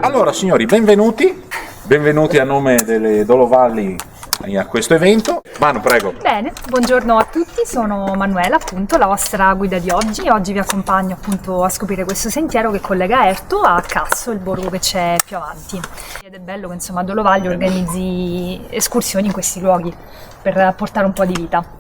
Allora signori, benvenuti a nome delle Dolovalli a questo evento. Manu, prego. Bene, buongiorno a tutti, sono Manuela, appunto, la vostra guida di oggi. Oggi vi accompagno appunto a scoprire questo sentiero che collega Erto a Casso, il borgo che c'è più avanti. Ed è bello che insomma Dolovalli organizzi escursioni in questi luoghi per portare un po' di vita.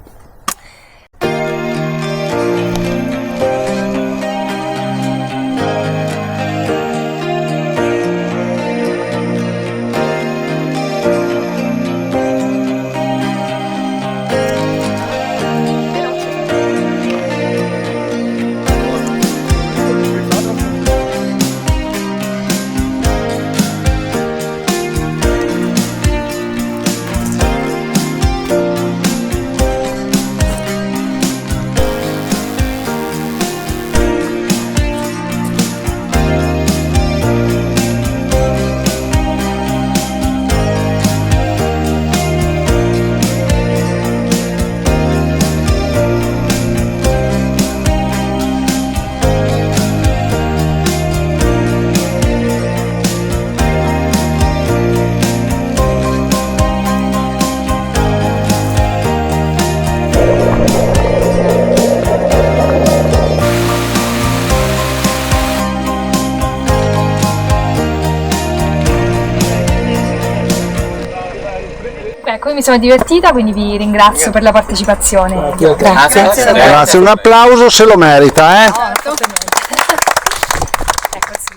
Ecco, io mi sono divertita, quindi vi ringrazio per la partecipazione. Grazie, un applauso se lo merita, eh? No, non faccio niente. Ecco, sì.